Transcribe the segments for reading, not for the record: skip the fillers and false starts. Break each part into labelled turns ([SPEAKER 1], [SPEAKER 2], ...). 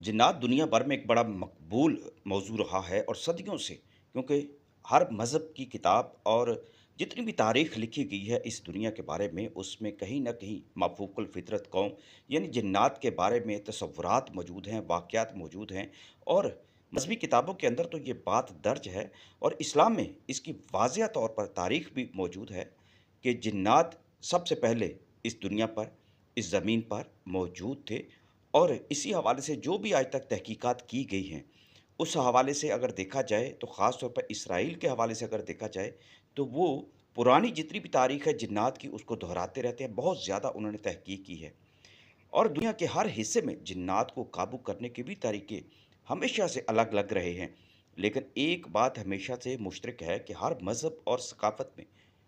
[SPEAKER 1] जिन्नात दुनिया भर में एक बड़ा मकबूल मौजू रहा है और सदियों से, क्योंकि हर मज़हब की किताब और जितनी भी तारीख़ लिखी गई है इस दुनिया के बारे में, उसमें कहीं न कहीं मफ़ूक़ुल फ़ितरत कौम यानी जिन्नात के बारे में तसव्वुरात मौजूद हैं, वाक़यात मौजूद हैं। और मज़हबी किताबों के अंदर तो ये बात दर्ज है और इस्लाम में इसकी वाज़िह तौर पर तारीख़ भी मौजूद है कि जिन्नात सबसे पहले इस दुनिया पर, इस ज़मीन पर मौजूद थे। और इसी हवाले से जो भी आज तक तहकीकात की गई हैं, उस हवाले से अगर देखा जाए तो ख़ास तौर पर इसराइल के हवाले से अगर देखा जाए, तो वो पुरानी जितनी भी तारीख़ है जिन्नात की उसको दोहराते रहते हैं, बहुत ज़्यादा उन्होंने तहकीक की है। और दुनिया के हर हिस्से में जिन्नात को काबू करने के भी तरीके हमेशा से अलग-अलग रहे हैं। लेकिन एक बात हमेशा से मुश्तरक है कि हर मज़हब और सकाफ़त में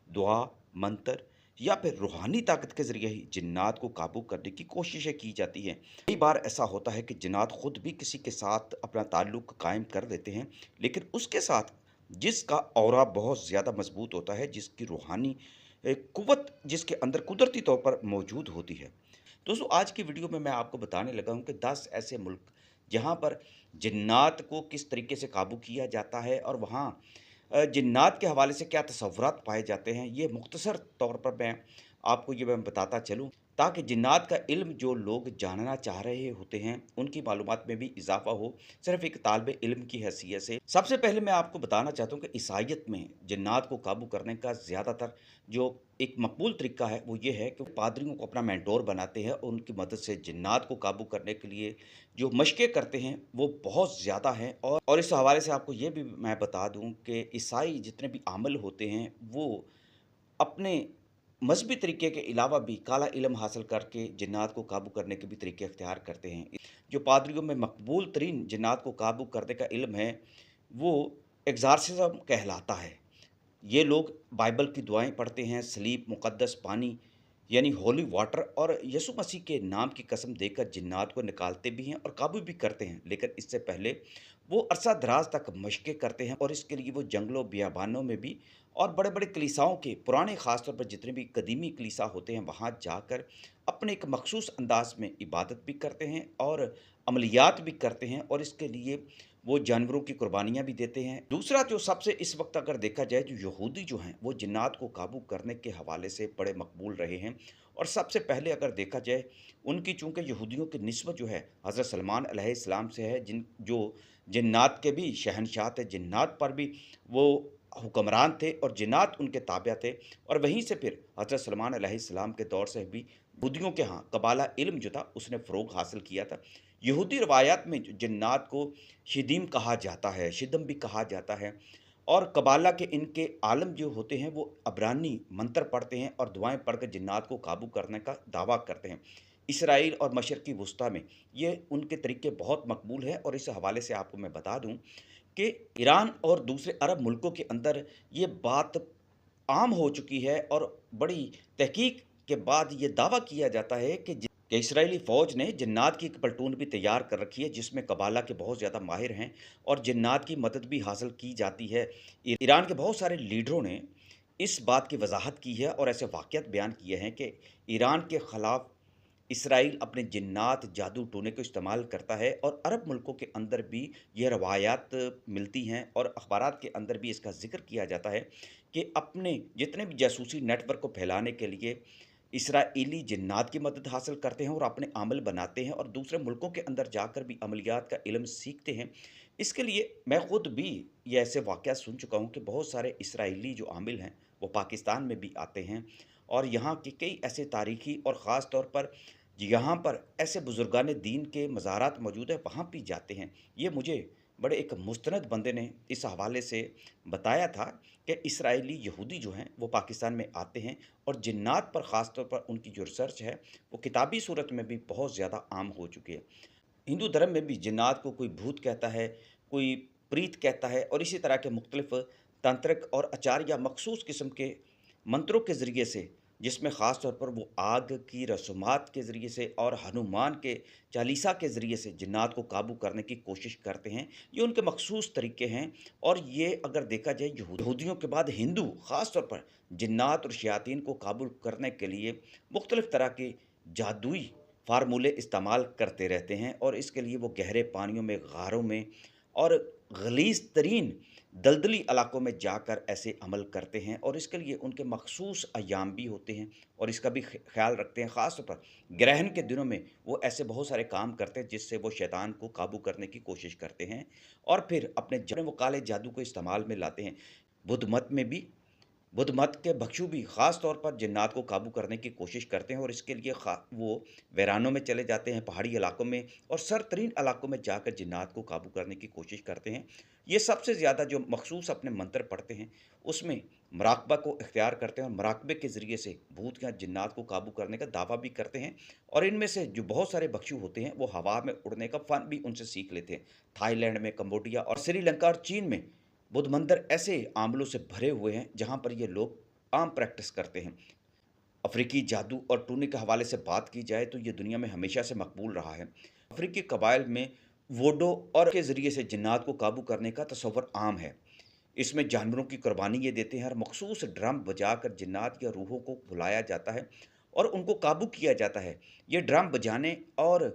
[SPEAKER 1] दुआ, मंतर या फिर रूहानी ताकत के ज़रिए ही जिन्नात को काबू करने की कोशिशें की जाती हैं। कई बार ऐसा होता है कि जिन्नात खुद भी किसी के साथ अपना ताल्लुक़ कायम कर लेते हैं, लेकिन उसके साथ जिसका ऑरा बहुत ज़्यादा मज़बूत होता है, जिसकी रूहानी क़ुव्वत जिसके अंदर कुदरती तौर पर मौजूद होती है। दोस्तों, आज की वीडियो में मैं आपको बताने लगा हूँ कि 10 ऐसे मुल्क जहाँ पर जिन्नात को किस तरीके से काबू किया जाता है और वहाँ जिन्नात के हवाले से क्या तसव्वुरात पाए जाते हैं, ये मुख्तसर तौर पर मैं बताता चलूँ, ताकि जिन्नात का इल्म जो लोग जानना चाह रहे होते हैं, उनकी मालूमात में भी इज़ाफ़ा हो, सिर्फ़ एक तालिब इल्म की हैसियत से। सबसे पहले मैं आपको बताना चाहता हूँ कि ईसाईयत में जिन्नात को काबू करने का ज़्यादातर जो एक मकबूल तरीका है, वो ये है कि पादरियों को अपना मेंटोर बनाते हैं और उनकी मदद से जिन्नात को काबू करने के लिए जो मशक़ें करते हैं, वो बहुत ज़्यादा हैं। और इस हवाले से आपको ये भी मैं बता दूँ कि ईसाई जितने भी अमल होते हैं, वो अपने मज़हबी तरीके के अलावा भी काला इल्म हासिल करके जिन्नात को काबू करने के भी तरीके अख्तियार करते हैं। जो पादरियों में मकबूल तरीन जिन्नात को काबू करने का इल्म है, वो एक्ज़ॉर्सिज़्म कहलाता है। ये लोग बाइबल की दुआएँ पढ़ते हैं, सलीब, मुक़द्दस पानी यानी होली वाटर और यीशु मसीह के नाम की कसम देकर जिन्नात को निकालते भी हैं और काबू भी करते हैं। लेकिन इससे पहले वो अरसा दराज तक मशक़ें करते हैं और इसके लिए वो जंगलों, बियाबानों में भी और बड़े-बड़े कलीसियाओं के पुराने ख़ास तौर पर जितने भी कदीमी कलीसिया होते हैं, वहाँ जाकर अपने एक मख़सूस अंदाज़ में इबादत भी करते हैं और अमलियात भी करते हैं और इसके लिए वो जानवरों की कुर्बानियाँ भी देते हैं। दूसरा जो सबसे इस वक़्त अगर देखा जाए, जो यहूदी जो हैं, वो जिन्नात को काबू करने के हवाले से बड़े मकबूल रहे हैं। और सबसे पहले अगर देखा जाए, उनकी चूँकि यहूदियों की निस्बत जो है हज़रत सलमान अलैहिस्सलाम से है, जो जिन्नात के भी शहंशाह थे, जिन्नात पर भी वो हुक्मरान थे और जिन्नात उनके ताबे थे। और वहीं से फिर हज़रत सलमान अलैहिस्सलाम के दौर से भी यहूदियों के यहाँ कबाला इल्म जो था, उसने फ़रोग़ हासिल किया था। यहूदी रवायात में जो जिन्नात को शिदीम कहा जाता है, शिदम भी कहा जाता है। और कबाला के इनके आलम जो होते हैं, वो अब्रानी मंत्र पढ़ते हैं और दुआएँ पढ़कर जिन्नात को काबू करने का दावा करते हैं। इसराइल और मशरिक़ी वुस्ता में ये उनके तरीके बहुत मकबूल हैं और इस हवाले से आपको मैं बता दूँ कि ईरान और दूसरे अरब मुल्कों के अंदर ये बात आम हो चुकी है और बड़ी तहकीक के बाद ये दावा किया जाता है कि इस्राएली फ़ौज ने जिन्नात की एक प्लटून भी तैयार कर रखी है, जिसमें कबाला के बहुत ज़्यादा माहिर हैं और जिन्नात की मदद भी हासिल की जाती है। ईरान के बहुत सारे लीडरों ने इस बात की वज़ाहत की है और ऐसे वाक़यात बयान किए हैं कि ईरान के ख़िलाफ़ इसराइल अपने जिन्नात, जादू टोने को इस्तेमाल करता है और अरब मुल्कों के अंदर भी ये रवायात मिलती हैं और अख़बारात के अंदर भी इसका ज़िक्र किया जाता है कि अपने जितने भी जासूसी नेटवर्क को फैलाने के लिए इसराइली जिन्नात की मदद हासिल करते हैं और अपने अमल बनाते हैं और दूसरे मुल्कों के अंदर जाकर भी अमलियात का इल्म सीखते हैं। इसके लिए मैं खुद भी ये ऐसे वाक़यात सुन चुका हूँ कि बहुत सारे इसराइली जो आमिल हैं, वो पाकिस्तान में भी आते हैं और यहाँ के कई ऐसे तारीख़ी और ख़ास तौर पर यहाँ पर ऐसे बुज़ुर्गान दीन के मज़ारात मौजूद हैं, वहाँ भी जाते हैं। ये मुझे बड़े एक मुस्तनद बंदे ने इस हवाले से बताया था कि इसराइली यहूदी जो हैं, वो पाकिस्तान में आते हैं और जिन्नात पर ख़ास तौर पर उनकी जो रिसर्च है, वो किताबी सूरत में भी बहुत ज़्यादा आम हो चुकी है। हिंदू धर्म में भी जिन्नात को कोई भूत कहता है, कोई प्रीत कहता है और इसी तरह के मुख्तलिफ़ तांत्रिक और आचार या मखसूस किस्म के मंत्रों के ज़रिए से, जिसमें ख़ास तौर पर वो आग की रस्मात के ज़रिए से और हनुमान के चालीसा के ज़रिए से जिन्नात को काबू करने की कोशिश करते हैं। ये उनके मखसूस तरीके हैं और ये अगर देखा जाए, यहूदियों के बाद हिंदू ख़ास तौर पर जिन्नात और शयातीन को काबू करने के लिए मुख्तलिफ़ तरह के जादुई फ़ार्मूले इस्तेमाल करते रहते हैं और इसके लिए वो गहरे पानियों में, गारों में और ग़लीज़ तरीन दलदली इलाकों में जाकर ऐसे अमल करते हैं और इसके लिए उनके मख़सूस अय्याम भी होते हैं और इसका भी ख़्याल रखते हैं। ख़ास तौर पर ग्रहण के दिनों में वो ऐसे बहुत सारे काम करते हैं जिससे वो शैतान को काबू करने की कोशिश करते हैं और फिर अपने वो काले जादू को इस्तेमाल में लाते हैं। बुद्ध मत में भी बुद्ध मत के भिक्षु भी ख़ास तौर पर जिन्नात को काबू करने की कोशिश करते हैं और इसके लिए खा वो वीरानों में चले जाते हैं, पहाड़ी इलाकों में और सरतरीन इलाकों में जाकर जिन्नात को काबू करने की कोशिश करते हैं। ये सबसे ज़्यादा जो मखसूस अपने मंत्र पढ़ते हैं, उसमें मुराकबा को इख्तियार करते हैं और मुराकबे के ज़रिए से भूत या जिन्नात को काबू करने का दावा भी करते हैं और इनमें से जो बहुत सारे भिक्षु होते हैं, वो हवा में उड़ने का फ़न भी उनसे सीख लेते हैं। थाईलैंड में, कंबोडिया और श्रीलंका और चीन में बुद्ध मंदिर ऐसे आमलों से भरे हुए हैं जहाँ पर ये लोग आम प्रैक्टिस करते हैं। अफ्रीकी जादू और टूने के हवाले से बात की जाए तो ये दुनिया में हमेशा से मकबूल रहा है। अफ्रीकी कबाइल में वोडो और के ज़रिए से जिन्नात को काबू करने का तसव्वुर आम है। इसमें जानवरों की कुर्बानी ये देते हैं और मखसूस ड्रम बजाकर जिन्नात या रूहों को बुलाया जाता है और उनको काबू किया जाता है। ये ड्रम बजाने और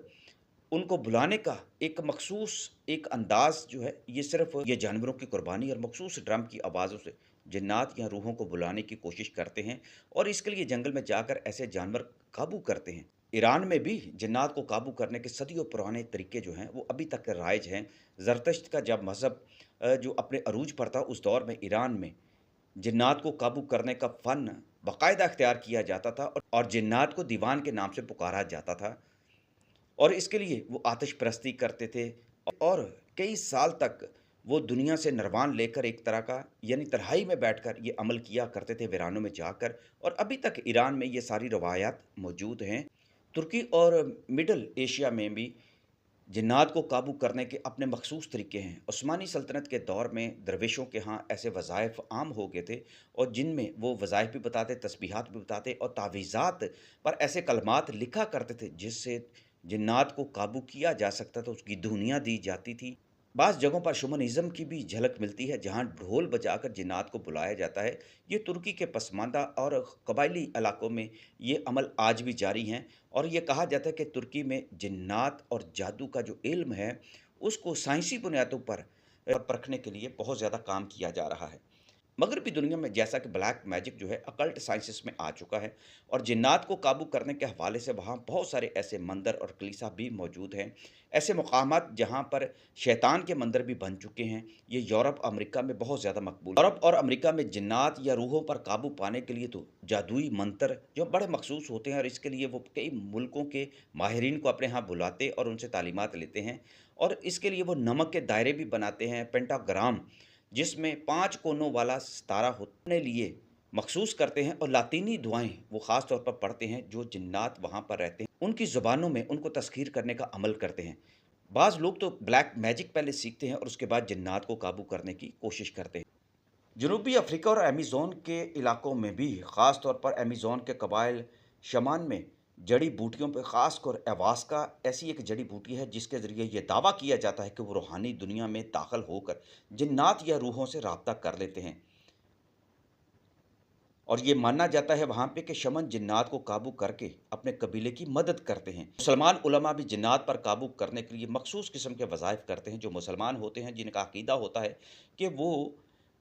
[SPEAKER 1] उनको बुलाने का एक मखसूस एक अंदाज़ जो है, ये सिर्फ़ ये जानवरों की कुर्बानी और मखसूस ड्रम की आवाज़ों से जिन्नात या रूहों को बुलाने की कोशिश करते हैं और इसके लिए जंगल में जाकर ऐसे जानवर काबू करते हैं। ईरान में भी जिन्नात को काबू करने के सदियों पुराने तरीके जो हैं, वो अभी तक राइज हैं। ज़रतश्त का जब मज़हब जो अपने अरूज पर था, उस दौर में ईरान में जिन्नात को काबू करने का फ़न बाकायदा इख्तियार किया जाता था और जिन्नात को दीवान के नाम से पुकारा जाता था और इसके लिए वो आतिश परस्ती करते थे और कई साल तक वो दुनिया से निर्वाण लेकर एक तरह का यानी तन्हाई में बैठकर ये अमल किया करते थे वीरानों में जाकर और अभी तक ईरान में ये सारी रवायात मौजूद हैं। तुर्की और मिडल एशिया में भी जिन्नात को काबू करने के अपने मखसूस तरीके हैं। उस्मानी सल्तनत के दौर में दरवेशों के यहाँ ऐसे वज़ाइफ आम हो गए थे और जिनमें वो वज़ाइफ भी बताते, तस्बीहात भी बताते और तावीज़ात पर ऐसे कलमात लिखा करते थे जिससे जिन्नात को काबू किया जा सकता था, उसकी धुनियाँ दी जाती थी। बाज़ जगहों पर शमनिज़्म की भी झलक मिलती है जहाँ ढोल बजाकर जिन्नात को बुलाया जाता है। ये तुर्की के पसमानदा और कबायली इलाकों में ये अमल आज भी जारी हैं और ये कहा जाता है कि तुर्की में जिन्नात और जादू का जो इल्म है, उसको साइंसी बुनियादों पर परखने के लिए बहुत ज़्यादा काम किया जा रहा है। मगरबी दुनिया में जैसा कि ब्लैक मैजिक जो है अकल्ट साइंसेस में आ चुका है और जिन्नात को काबू करने के हवाले से वहाँ बहुत सारे ऐसे मंदिर और कलीसा भी मौजूद हैं। ऐसे मकामात जहाँ पर शैतान के मंदिर भी बन चुके हैं। ये यूरोप, अमेरिका में बहुत ज़्यादा मकबूल। यूरोप और अमेरिका में जिन्नात या रूहों पर काबू पाने के लिए तो जादुई मंत्र जो बड़े मखसूस होते हैं और इसके लिए वो कई मुल्कों के माहिरीन को अपने यहाँ बुलाते और उनसे तालीमात लेते हैं और इसके लिए वो नमक के दायरे भी बनाते हैं, पेंटाग्राम जिसमें 5 कोनों वाला सितारा होने लिए मखसूस करते हैं और लातीनी दुआएं वो ख़ास तौर पर पढ़ते हैं। जो जिन्नात वहाँ पर रहते हैं उनकी ज़ुबानों में उनको तस्खीर करने का अमल करते हैं। बाज़ लोग तो ब्लैक मैजिक पहले सीखते हैं और उसके बाद जिन्नात को काबू करने की कोशिश करते हैं। जनूबी अफ्रीका और अमेज़न के इलाकों में भी ख़ास तौर पर अमेज़न के कबाइल शमान में जड़ी बूटियों पर ख़ासकर एवास्का ऐसी एक जड़ी बूटी है जिसके ज़रिए ये दावा किया जाता है कि वो रूहानी दुनिया में दाखिल होकर जिन्नात या रूहों से राब्ता कर लेते हैं और ये माना जाता है वहाँ पे कि शमन जिन्नात को काबू करके अपने कबीले की मदद करते हैं। मुसलमान उलमा भी जिन्नात पर काबू करने के लिए मखसूस किस्म के वज़ाइफ करते हैं। जो मुसलमान होते हैं जिनका अकीदा होता है कि वो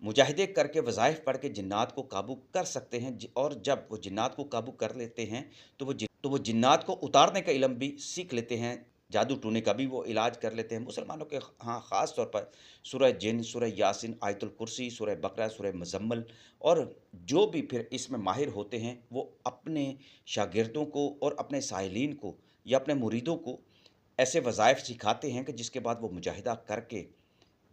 [SPEAKER 1] मुजाहिदे करके वज़ाइफ पढ़ के जिन्नात को काबू कर सकते हैं और जब वो जिन्नात को काबू कर लेते हैं तो वो जिन्नात को उतारने का इल्म भी सीख लेते हैं। जादू टूने का भी वो इलाज कर लेते हैं। मुसलमानों के हाँ ख़ास तौर पर सूरह जिन, सूरह यासीन, आयतुल कुर्सी, सूरह बकरा, सूरह मुज़म्मल और जो भी फिर इसमें माहिर होते हैं वो अपने शागिर्दों को और अपने साइलीन को या अपने मुरीदों को ऐसे वज़ाइफ सिखाते हैं कि जिसके बाद वो मुजाहिदा करके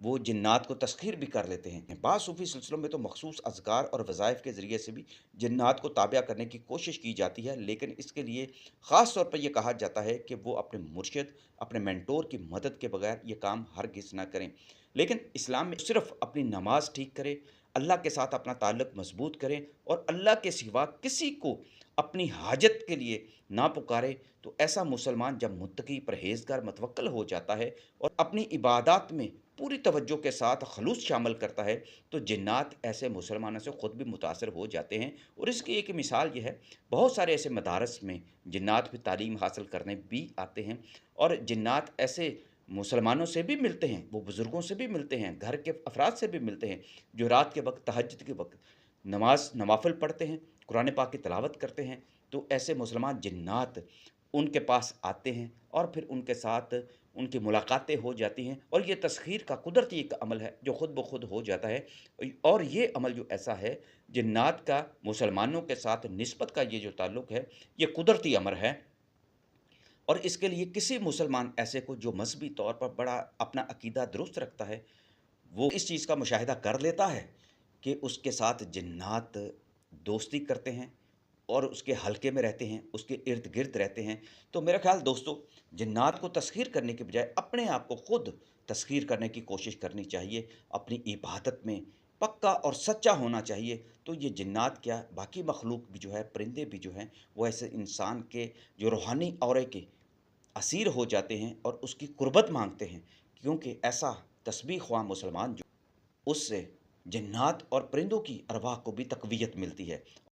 [SPEAKER 1] वो जिन्नात को तस्ख़ीर भी कर लेते हैं। बाज़ सूफ़ी सिलसिलों में तो मखसूस अज़कार और वज़ाइफ के ज़रिए से भी जिन्नात को ताबिया करने की कोशिश की जाती है, लेकिन इसके लिए ख़ास तौर पर ये कहा जाता है कि वो अपने मुर्शिद, अपने मेंटोर की मदद के बगैर ये काम हरगिज़ ना करें। लेकिन इस्लाम में सिर्फ़ अपनी नमाज ठीक करें, अल्लाह के साथ अपना ताल्लुक़ मज़बूत करें और अल्लाह के सिवा किसी को अपनी हाजत के लिए ना पुकारे, तो ऐसा मुसलमान जब मुत्तकी, परहेज़गार, मुतवक्किल हो जाता है और अपनी इबादत में पूरी तवज्जो के साथ खलूस शामिल करता है, तो जिन्नात ऐसे मुसलमानों से ख़ुद भी मुतासिर हो जाते हैं। और इसकी एक मिसाल ये है, बहुत सारे ऐसे मदारस में जिन्नात भी तालीम हासिल करने भी आते हैं, और जिन्नात ऐसे मुसलमानों से भी मिलते हैं, वो बुज़ुर्गों से भी मिलते हैं, घर के अफ़राद से भी मिलते हैं, जो रात के वक़्त तहज्जुद के वक़्त नवाफ़िल पढ़ते हैं, कुरान पाक की तिलावत करते हैं। तो ऐसे मुसलमान जिन्नात उनके पास आते हैं और फिर उनके साथ उनकी मुलाकातें हो जाती हैं, और ये तस्ख़ीर का कुदरती एक अमल है जो ख़ुद ब ख़ुद हो जाता है। और ये अमल जो ऐसा है, जिन्नात का मुसलमानों के साथ निस्बत का ये जो ताल्लुक़ है, ये कुदरती अमर है। और इसके लिए किसी मुसलमान ऐसे को जो मज़हबी तौर पर बड़ा अपना अक़ीदा दुरुस्त रखता है, वो इस चीज़ का मुशाहिदा कर लेता है कि उसके साथ जिन्नात दोस्ती करते हैं और उसके हल्के में रहते हैं, उसके इर्द-गिर्द रहते हैं। तो मेरा ख़्याल दोस्तों, जिन्नात को तस्ख़ीर करने के बजाय अपने आप को खुद तस्ख़ीर करने की कोशिश करनी चाहिए। अपनी इबादत में पक्का और सच्चा होना चाहिए। तो ये जिन्नात क्या, बाकी मख़लूक भी जो है, परिंदे भी जो हैं, वो ऐसे इंसान के जो रूहानी औरे के असीर हो जाते हैं और उसकी कुर्बत माँगते हैं, क्योंकि ऐसा तस्बीह ख़्वाह मुसलमान जो, उससे जिन्नात और परिंदों की अरवाह को भी तक़वियत मिलती है।